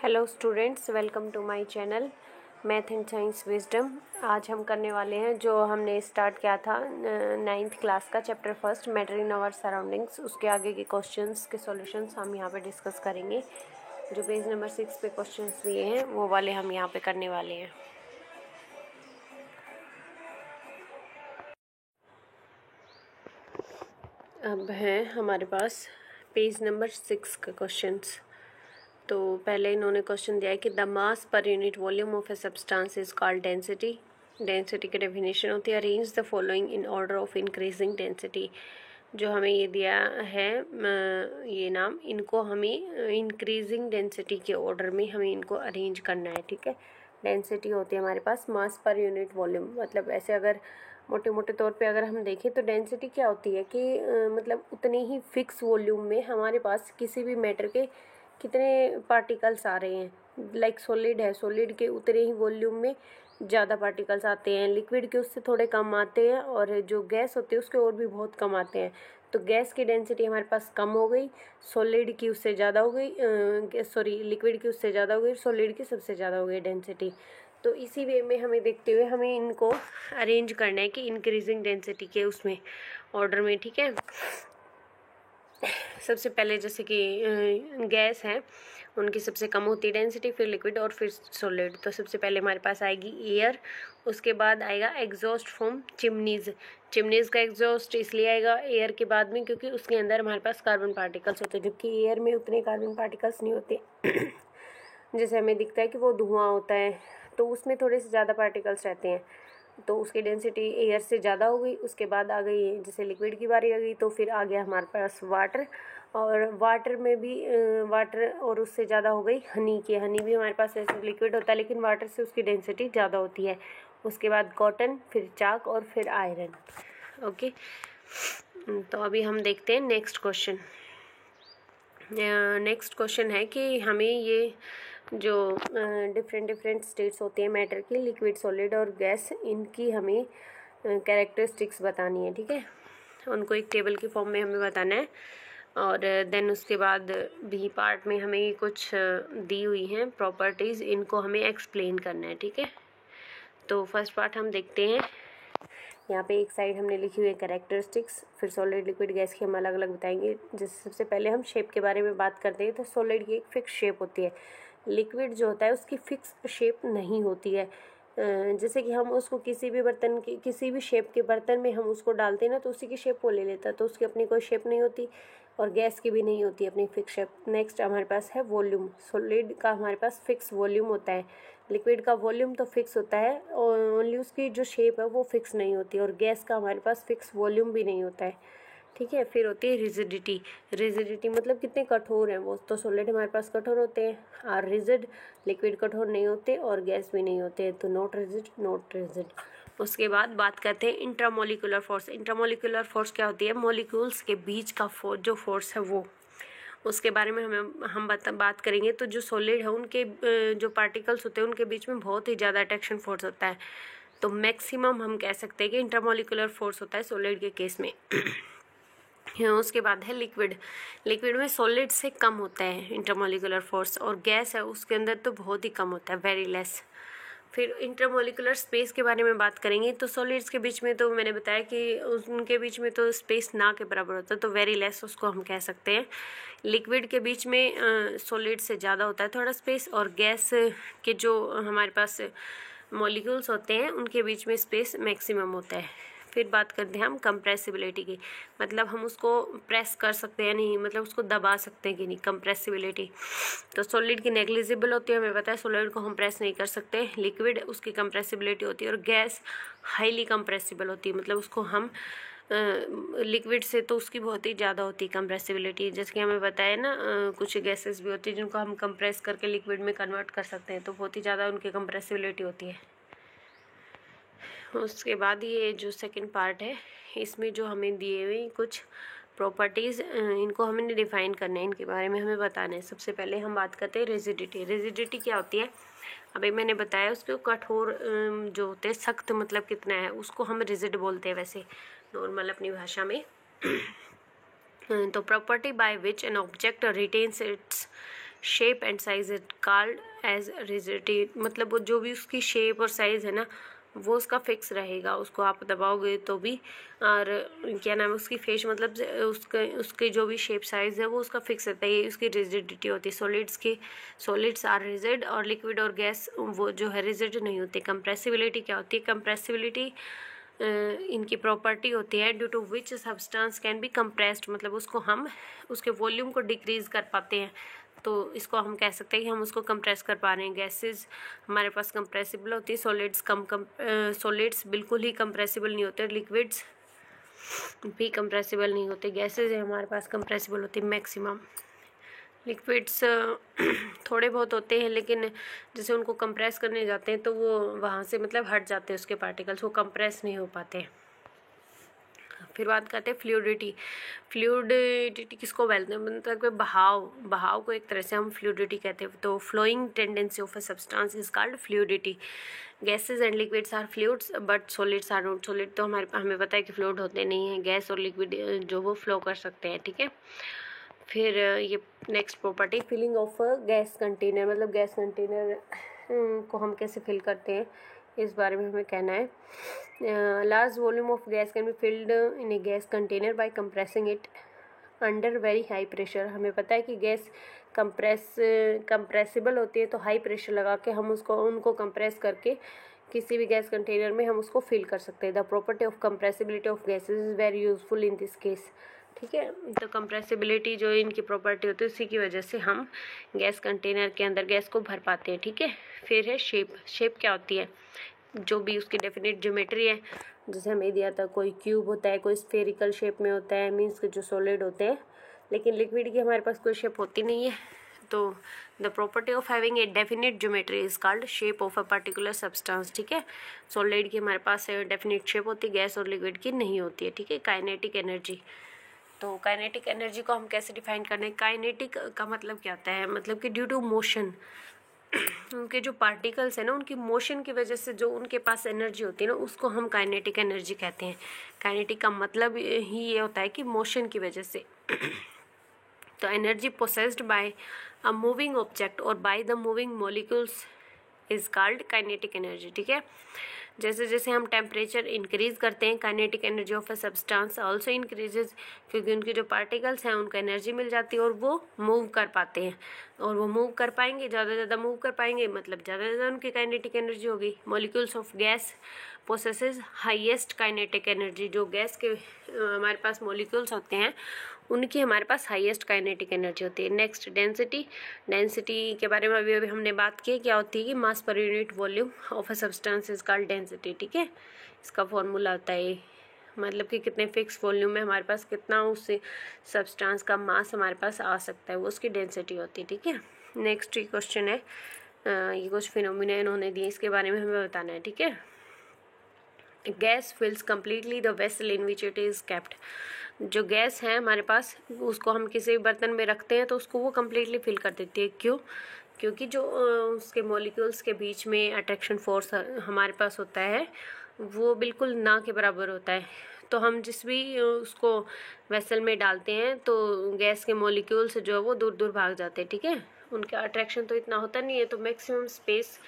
Hello students, welcome to my channel math and science wisdom. आज हम करने वाले हैं जो हमने स्टार्ट किया था 9th क्लास का chapter first matter in our surroundings. उसके आगे के क्वेश्चंस के सॉल्यूशंस हम यहाँ पे डिस्कस करेंगे। जो पेज नंबर 6 पे क्वेश्चंस दिए हैं वो वाले हम यहाँ पे करने वाले हैं। अब है हमारे पास पेज नंबर 6 का क्वेश्चंस। तो पहले इन्होंने क्वेश्चन दिया है कि the mass per unit volume of a substance is called density. Density की डेफिनेशन होती है arrange the following in order of increasing density. जो हमें ये दिया है ये नाम, इनको हमें इंक्रीजिंग डेंसिटी के ऑर्डर में हमें इनको अरेंज करना है। ठीक है, डेंसिटी होती है हमारे पास मास पर यूनिट वॉल्यूम। मतलब ऐसे अगर मोटे मोटे तौर पे अगर हम देखें तो डेंसिटी क्या होती है कि मतलब उतने ही फिक्स वॉल्यूम में हमारे पास किसी भी मैटर के कितने पार्टिकल्स आ रहे हैं। लाइक सॉलिड है, सॉलिड के उतने ही वॉल्यूम में ज़्यादा पार्टिकल्स आते हैं, लिक्विड के उससे थोड़े कम आते हैं, और जो गैस होती है उसके और भी बहुत कम आते हैं। तो गैस की डेंसिटी हमारे पास कम हो गई, सॉलिड की उससे ज़्यादा हो गई, सॉरी लिक्विड की उससे ज़्यादा हो गई, सॉलिड की सबसे ज़्यादा हो गई डेंसिटी। तो इसी वे में हमें देखते हुए हमें इनको अरेंज करना है कि इंक्रीजिंग डेंसिटी के उसमें ऑर्डर में। ठीक है, सबसे पहले जैसे कि गैस है उनकी सबसे कम होती है डेंसिटी, फिर लिक्विड और फिर सॉलिड। तो सबसे पहले हमारे पास आएगी एयर, उसके बाद आएगा एग्जॉस्ट फ्रॉम चिमनीज। चिमनीज का एग्जॉस्ट इसलिए आएगा एयर के बाद में क्योंकि उसके अंदर हमारे पास कार्बन पार्टिकल्स होते हैं, जबकि एयर में उतने कार्बन पार्टिकल्स नहीं होते। जैसे हमें दिखता है कि वो धुआं होता है तो उसमें थोड़े से ज़्यादा पार्टिकल्स रहते हैं, तो उसकी डेंसिटी एयर से ज़्यादा हो गई। उसके बाद आ गई जैसे लिक्विड की बारी आ गई तो फिर आ गया हमारे पास वाटर, और वाटर में भी वाटर और उससे ज़्यादा हो गई हनी की। हनी भी हमारे पास ऐसे लिक्विड होता है लेकिन वाटर से उसकी डेंसिटी ज़्यादा होती है। उसके बाद कॉटन, फिर चाक और फिर आयरन। ओके, तो अभी हम देखते हैं नेक्स्ट क्वेश्चन। नेक्स्ट क्वेश्चन है कि हमें ये जो डिफरेंट स्टेट्स होती हैं मैटर की, लिक्विड, सॉलिड और गैस, इनकी हमें कैरेक्टरिस्टिक्स बतानी है। ठीक है, उनको एक टेबल की फॉर्म में हमें बताना है, और देन उसके बाद बी पार्ट में हमें कुछ दी हुई हैं प्रॉपर्टीज़, इनको हमें एक्सप्लेन करना है। ठीक है, तो फर्स्ट पार्ट हम देखते हैं। यहाँ पे एक साइड हमने लिखी हुई है कैरेक्टरिस्टिक्स, फिर सॉलिड, लिक्विड, गैस की हम अलग अलग बताएंगे। जैसे सबसे पहले हम शेप के बारे में बात करते हैं तो सॉलिड की एक फिक्स शेप होती है, लिक्विड जो होता है उसकी फिक्स शेप नहीं होती है। जैसे कि हम उसको किसी भी बर्तन की किसी भी शेप के बर्तन में हम उसको डालते हैं ना तो उसी की शेप वो ले लेता है, तो उसकी अपनी कोई शेप नहीं होती, और गैस की भी नहीं होती अपनी फिक्स शेप। नेक्स्ट हमारे पास है वॉल्यूम। सॉलिड का हमारे पास फिक्स वॉल्यूम होता है, लिक्विड का वॉल्यूम तो फिक्स होता है, ओनली उसकी जो शेप है वो फिक्स नहीं होती, और गैस का हमारे पास फिक्स वॉल्यूम भी नहीं होता है। ठीक है, फिर होती है रिजिडिटी। रिजिडिटी मतलब कितने कठोर हैं वो, तो सॉलिड हमारे पास कठोर होते हैं, और रिजिड, लिक्विड कठोर नहीं होते और गैस भी नहीं होते, तो नॉट रिजिड, नॉट रिजिड। उसके बाद बात करते हैं इंट्रामोलिकुलर फोर्स। इंट्रामोलिकुलर फोर्स क्या होती है? मॉलिक्यूल्स के बीच का जो फोर्स है वो, उसके बारे में हम बात करेंगे। तो जो सॉलिड है उनके जो पार्टिकल्स होते हैं उनके बीच में बहुत ही ज़्यादा अट्रैक्शन फोर्स होता है, तो मैक्सिमम हम कह सकते हैं कि इंट्रामोलिकुलर फोर्स होता है सॉलिड के केस में। उसके बाद है लिक्विड। लिक्विड में सॉलिड से कम होता है इंटरमोलिकुलर फोर्स, और गैस है उसके अंदर तो बहुत ही कम होता है, वेरी लेस। फिर इंटरमोलिकुलर स्पेस के बारे में बात करेंगे तो सॉलिड्स के बीच में तो मैंने बताया कि उनके बीच में तो स्पेस ना के बराबर होता है, तो वेरी लेस उसको हम कह सकते हैं। लिक्विड के बीच में सॉलिड से ज़्यादा होता है थोड़ा स्पेस, और गैस के जो हमारे पास मॉलिक्यूल्स होते हैं उनके बीच में स्पेस मैक्सिमम होता है। फिर बात करते हैं हम कंप्रेसिबिलिटी की, मतलब हम उसको प्रेस कर सकते हैं नहीं, मतलब उसको दबा सकते हैं कि नहीं, कंप्रेसिबिलिटी। तो सॉलिड की नेग्लिजिबल होती है, हमें पता है सॉलिड को हम प्रेस नहीं कर सकते। लिक्विड उसकी कंप्रेसिबिलिटी होती है, और गैस हाईली कंप्रेसिबल होती है, मतलब उसको हम लिक्विड से तो उसकी बहुत ही ज़्यादा होती है कंप्रेसिबिलिटी। जैसे कि हमें पता है ना कुछ गैसेस भी होती है जिनको हम कंप्रेस करके लिक्विड में कन्वर्ट कर सकते हैं, तो बहुत ही ज़्यादा उनकी कंप्रेसिबिलिटी होती है। उसके बाद ये जो सेकंड पार्ट है इसमें जो हमें दिए हुए कुछ प्रॉपर्टीज़, इनको हमें डिफाइन करना है, इनके बारे में हमें बताना है। सबसे पहले हम बात करते हैं रिजिडिटी। रिजिडिटी क्या होती है? अभी मैंने बताया उसको कठोर जो होते हैं, सख्त मतलब कितना है उसको हम रिजिड बोलते हैं वैसे नॉर्मल अपनी भाषा में। तो property by which an object retains its shape and size is called as rigidity, मतलब वो जो भी उसकी शेप और साइज़ है ना वो उसका फिक्स रहेगा, उसको आप दबाओगे तो भी, और क्या नाम है उसकी फेस, मतलब उसके जो भी शेप साइज़ है वो उसका फिक्स रहता है, ये उसकी रिजिडिटी होती है। सॉलिड्स आर रिजिड और लिक्विड और गैस वो जो है रिजिड नहीं होते। कंप्रेसिबिलिटी क्या होती है? कंप्रेसिबिलिटी इनकी प्रॉपर्टी होती है due to which substance can be compressed, मतलब उसको हम उसके वॉल्यूम को डिक्रीज़ कर पाते हैं, तो इसको हम कह सकते हैं कि हम उसको कंप्रेस कर पा रहे हैं। गैसेस हमारे पास कंप्रेसिबल होती है, सॉलिड्स बिल्कुल ही कंप्रेसिबल नहीं होते, लिक्विड्स भी कंप्रेसिबल नहीं होते। गैसेस हमारे पास कंप्रेसिबल होती है मैक्सिमम, लिक्विड्स थोड़े बहुत होते हैं, लेकिन जैसे उनको कंप्रेस करने जाते हैं तो वो वहाँ से मतलब हट जाते हैं उसके पार्टिकल्स, वो कंप्रेस नहीं हो पाते। फिर बात करते हैं फ्लूइडिटी किसको बोलते हैं? मतलब बहाव को एक तरह से हम फ्लूइडिटी कहते हैं। तो flowing tendency of a substance is called fluidity. Gases and liquids are fluids but solids are not. Solid तो हमें पता है कि फ्लूइड होते नहीं हैं, गैस और लिक्विड जो वो फ्लो कर सकते हैं, ठीक है। फिर ये next property filling of gas container, मतलब गैस कंटेनर को हम कैसे फिल करते हैं इस बारे में हमें कहना है। Large volume of gas can be filled in a gas container by compressing it under very high pressure. हमें पता है कि गैस कंप्रेसिबल होती है, तो हाई प्रेशर लगा के हम उनको कंप्रेस करके किसी भी गैस कंटेनर में हम उसको फिल कर सकते हैं। The property of compressibility of gases is very useful in this case, ठीक है। तो कंप्रेसिबिलिटी जो इनकी प्रॉपर्टी होती है उसी की वजह से हम गैस कंटेनर के अंदर गैस को भर पाते हैं, ठीक है। फिर है शेप क्या होती है? जो भी उसकी डेफिनेट ज्योमेट्री है, जैसे हमें दिया था कोई क्यूब होता है, कोई स्फेरिकल शेप में होता है, मीन्स के जो सॉलिड होते हैं, लेकिन लिक्विड की हमारे पास कोई शेप होती नहीं है। तो the property of having a definite geometry is called shape of a particular substance, ठीक है। सॉलिड की हमारे पास डेफिनेट शेप होती है, गैस और लिक्विड की नहीं होती है, ठीक है। काइनेटिक एनर्जी, तो काइनेटिक एनर्जी को हम कैसे डिफाइन करने? काइनेटिक का मतलब क्या होता है? मतलब कि ड्यू टू मोशन, उनके जो पार्टिकल्स हैं ना उनकी मोशन की वजह से जो उनके पास एनर्जी होती है ना उसको हम काइनेटिक एनर्जी कहते हैं। काइनेटिक का मतलब ही ये होता है कि मोशन की वजह से। तो energy possessed by a moving object और by the moving molecules is called kinetic energy, ठीक है। जैसे जैसे हम टेम्परेचर इंक्रीज करते हैं, kinetic energy of a substance also increases, क्योंकि उनके जो पार्टिकल्स हैं उनको एनर्जी मिल जाती है और वो मूव कर पाते हैं, और वो मूव कर पाएंगे, ज़्यादा से ज़्यादा मूव कर पाएंगे, मतलब ज़्यादा से ज़्यादा उनकी काइनेटिक एनर्जी होगी। Molecules of gas possesses highest kinetic energy, जो गैस के हमारे पास मॉलिक्यूल्स होते हैं उनकी हमारे पास हाईएस्ट काइनेटिक एनर्जी होती है। नेक्स्ट डेंसिटी के बारे में अभी हमने बात की, क्या होती है कि mass per unit volume of a substance is called density, ठीक है। इसका फॉर्मूला होता है, मतलब कि कितने फिक्स वॉल्यूम में हमारे पास कितना उससे सब्सटेंस का मास हमारे पास आ सकता है, वो उसकी डेंसिटी होती है, ठीक है। नेक्स्ट क्वेश्चन है, ये कुछ फिनोमिना इन्होंने दिए, इसके बारे में हमें बताना है, ठीक है। Gas fills completely the vessel in which it is kept. जो गैस है हमारे पास उसको हम किसी बर्तन में रखते हैं तो उसको वो कम्प्लीटली फिल कर देती है। क्यों? क्योंकि जो उसके मॉलिक्यूल्स के बीच में अट्रैक्शन फोर्स हमारे पास होता है वो बिल्कुल ना के बराबर होता है। तो हम जिस भी उसको वेसल में डालते हैं तो गैस के मॉलिक्यूल्स जो है वो दूर दूर भाग जाते हैं, ठीक है। उनका अट्रैक्शन तो इतना होता नहीं है, तो मैक्सिमम स्पेस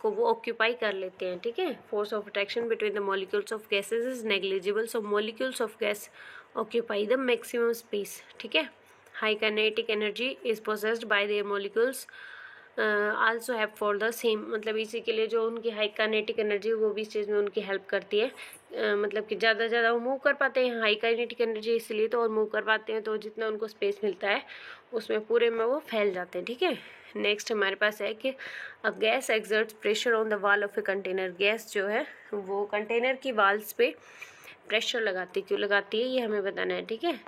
को वो ऑक्यूपाई कर लेते हैं, ठीक है। Force of attraction between the molecules of gases is negligible, so molecules of gas occupy the maximum space, ठीक है। High kinetic energy is possessed bye there molecules also have for the same, मतलब इसी के लिए जो उनकी high kinetic energy वो भी इस चीज़ में उनकी हेल्प करती है, मतलब कि ज़्यादा से ज़्यादा वो मूव कर पाते हैं। हाई काइनेटिक एनर्जी इसलिए तो, और मूव कर पाते हैं तो जितना उनको स्पेस मिलता है उसमें पूरे में वो फैल जाते हैं, ठीक है। नेक्स्ट हमारे पास है कि a gas exerts pressure on the wall of a container. Gas जो है वो कंटेनर की वॉल्स पे प्रेशर लगाती है, क्यों लगाती है ये हमें बताना है, ठीक है।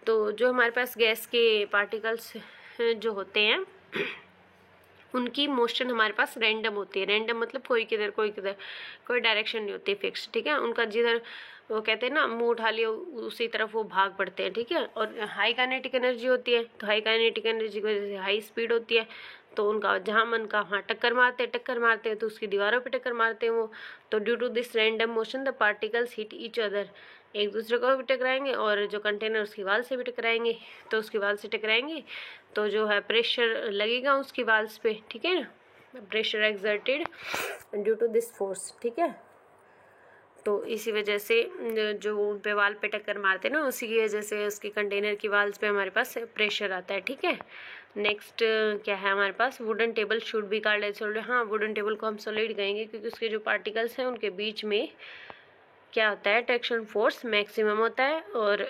तो जो हमारे पास गैस के पार्टिकल्स जो होते हैं उनकी मोशन हमारे पास रैंडम होती है। रैंडम मतलब कोई किधर कोई डायरेक्शन नहीं होती फिक्स, ठीक है। उनका जिधर वो कहते हैं ना मुंह उठा लिया उसी तरफ वो भाग पड़ते हैं, ठीक है। और हाई काइनेटिक एनर्जी होती है, तो हाई काइनेटिक एनर्जी की वजह से हाई स्पीड होती है, तो उनका जहाँ मन का वहाँ टक्कर मारते हैं तो उसकी दीवारों पे टक्कर मारते हैं वो। तो due to this random motion the particles hit each other एक दूसरे को भी टकराएंगे और जो कंटेनर उसकी वाल से भी टकराएंगे, तो उसकी वाल से टकराएंगे तो जो है प्रेशर लगेगा उसकी वाल्स पे, ठीक है ना, pressure exerted due to this force, ठीक है। तो इसी वजह से जो उन पे वाल पे टक्कर मारते हैं ना, उसी की वजह से उसके कंटेनर की वाल्स पे हमारे पास प्रेशर आता है, ठीक है। नेक्स्ट क्या है हमारे पास, wooden table should be called as solid. हाँ, वुडन टेबल को हम सॉलिड कहेंगे क्योंकि उसके जो पार्टिकल्स हैं उनके बीच में क्या होता है, ट्रैक्शन फोर्स मैक्सिमम होता है और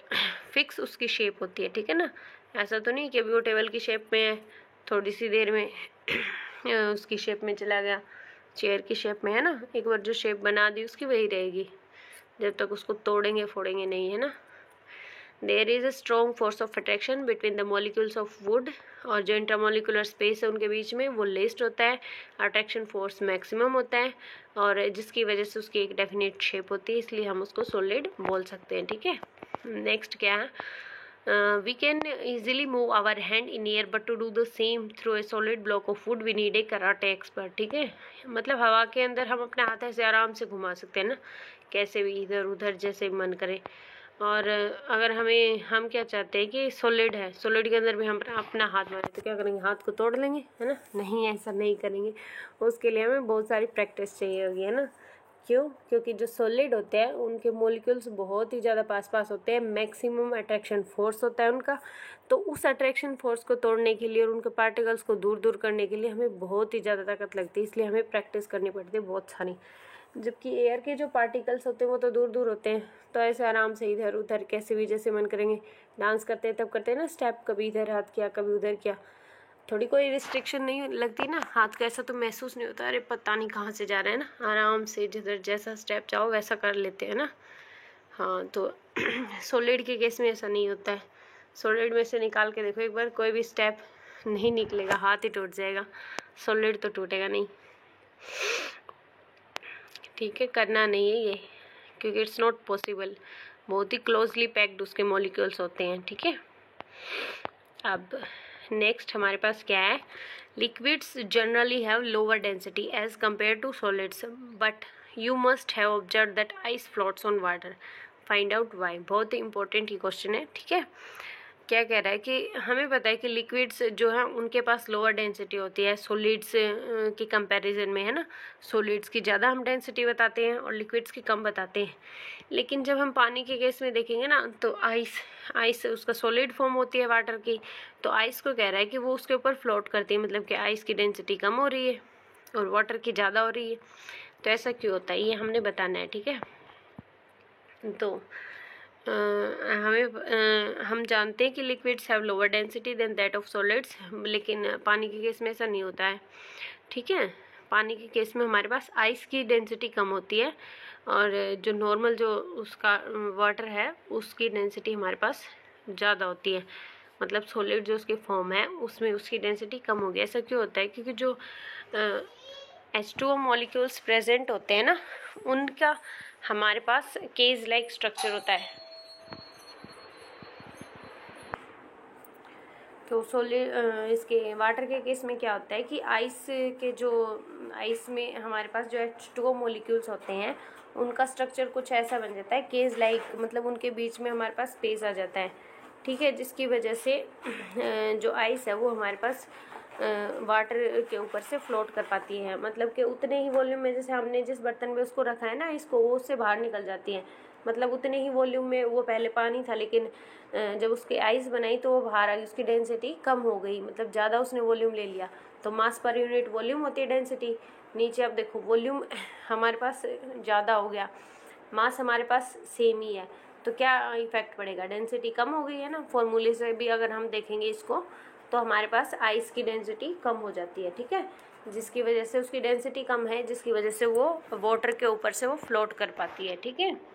फिक्स उसकी शेप होती है, ठीक है ना। ऐसा तो नहीं कि अभी वो टेबल की शेप में है, थोड़ी सी देर में उसकी शेप में चला गया, चेयर की शेप में है ना, एक बार जो शेप बना दी उसकी वही रहेगी जब तक उसको तोड़ेंगे फोड़ेंगे नहीं, है ना। There is a strong force of attraction between the molecules of wood, और जो इंटरमोलिकुलर स्पेस है उनके बीच में वो लेस्ड होता है, अट्रैक्शन फोर्स मैक्सिमम होता है और जिसकी वजह से उसकी एक डेफिनेट शेप होती है, इसलिए हम उसको सॉलिड बोल सकते हैं, ठीक है। नेक्स्ट क्या है, we can easily move our hand in air but to do the same through a solid block of wood we need a karate expert, ठीक है। मतलब हवा के अंदर हम अपने हाथ ऐसे आराम से घुमा सकते हैं ना, कैसे भी इधर उधर जैसे मन करे। और अगर हम क्या चाहते हैं कि सॉलिड है, सॉलिड के अंदर भी हम अपना हाथ मारें तो क्या करेंगे, हाथ को तोड़ लेंगे, है ना। नहीं, ऐसा नहीं करेंगे, उसके लिए हमें बहुत सारी प्रैक्टिस चाहिए होगी, है ना। क्यों? क्योंकि जो सॉलिड होते हैं उनके मॉलिक्यूल्स बहुत ही ज़्यादा पास पास होते हैं, मैक्सिमम अट्रैक्शन फोर्स होता है उनका, तो उस अट्रैक्शन फोर्स को तोड़ने के लिए और उनके पार्टिकल्स को दूर दूर करने के लिए हमें बहुत ही ज़्यादा ताकत लगती है, इसलिए हमें प्रैक्टिस करनी पड़ती है बहुत सारी। जबकि एयर के जो पार्टिकल्स होते हैं वो तो दूर दूर होते हैं, तो ऐसे आराम से इधर उधर कैसे भी जैसे मन करेंगे, डांस करते हैं तब करते हैं ना स्टेप, कभी इधर हाथ किया कभी उधर किया, थोड़ी कोई रिस्ट्रिक्शन नहीं लगती ना, हाथ का ऐसा तो महसूस नहीं होता अरे पता नहीं कहाँ से जा रहा है ना, आराम से जिधर जैसा स्टेप चाहो वैसा कर लेते हैं ना। हाँ, तो सॉलिड के केस में ऐसा नहीं होता है, सॉलिड में से निकाल के देखो एक बार, कोई भी स्टेप नहीं निकलेगा, हाथ ही टूट जाएगा, सॉलिड तो टूटेगा नहीं, ठीक है। करना नहीं है ये क्योंकि इट्स नॉट पॉसिबल, बहुत ही क्लोजली पैक्ड उसके मॉलिक्यूल्स होते हैं, ठीक है। अब नेक्स्ट हमारे पास क्या है, liquids generally have lower density as compare to solids but you must have observe that ice floats on water, find out why. बहुत ही इंपॉर्टेंट ये क्वेश्चन है, ठीक है। क्या कह रहा है कि हमें पता है कि लिक्विड्स जो है उनके पास लोअर डेंसिटी होती है सॉलिड्स की कंपैरिजन में, है ना। सॉलिड्स की ज़्यादा हम डेंसिटी बताते हैं और लिक्विड्स की कम बताते हैं, लेकिन जब हम पानी के केस में देखेंगे ना तो आइस उसका सॉलिड फॉर्म होती है वाटर की, तो आइस को कह रहा है कि वो उसके ऊपर फ्लोट करती है, मतलब कि आइस की डेंसिटी कम हो रही है और वाटर की ज़्यादा हो रही है। तो ऐसा क्यों होता है ये हमने बताना है, ठीक है। तो हम जानते हैं कि liquids have lower density than that of solids, लेकिन पानी के केस में ऐसा नहीं होता है, ठीक है। पानी के केस में हमारे पास आइस की डेंसिटी कम होती है और जो नॉर्मल जो उसका वाटर है उसकी डेंसिटी हमारे पास ज़्यादा होती है, मतलब सॉलिड जो उसकी फॉर्म है उसमें उसकी डेंसिटी कम होगी। ऐसा क्यों होता है? क्योंकि जो H2O मॉलिक्यूल्स प्रेजेंट होते हैं ना उनका हमारे पास केज लाइक स्ट्रक्चर होता है। तो इसके वाटर के केस में क्या होता है कि आइस में हमारे पास जो H2O मॉलिक्यूल्स होते हैं उनका स्ट्रक्चर कुछ ऐसा बन जाता है केज लाइक, मतलब उनके बीच में हमारे पास स्पेस आ जाता है, ठीक है, जिसकी वजह से जो आइस है वो हमारे पास वाटर के ऊपर से फ्लोट कर पाती है, मतलब कि उतने ही वॉल्यूम में जैसे हमने जिस बर्तन में उसको रखा है ना इसको, वो उससे बाहर निकल जाती है, मतलब उतने ही वॉल्यूम में, वो पहले पानी था लेकिन जब उसकी आइस बनाई तो वो बाहर आ गई, उसकी डेंसिटी कम हो गई, मतलब ज़्यादा उसने वॉल्यूम ले लिया, तो मास पर यूनिट वॉल्यूम होती है डेंसिटी। नीचे अब देखो वॉल्यूम हमारे पास ज़्यादा हो गया, मास हमारे पास सेम ही है, तो क्या इफेक्ट पड़ेगा? डेंसिटी कम हो गई है ना। फॉर्मूले से भी अगर हम देखेंगे इसको तो हमारे पास आइस की डेंसिटी कम हो जाती है, ठीक है, जिसकी वजह से उसकी डेंसिटी कम है, जिसकी वजह से वो वाटर के ऊपर से वो फ्लोट कर पाती है, ठीक है।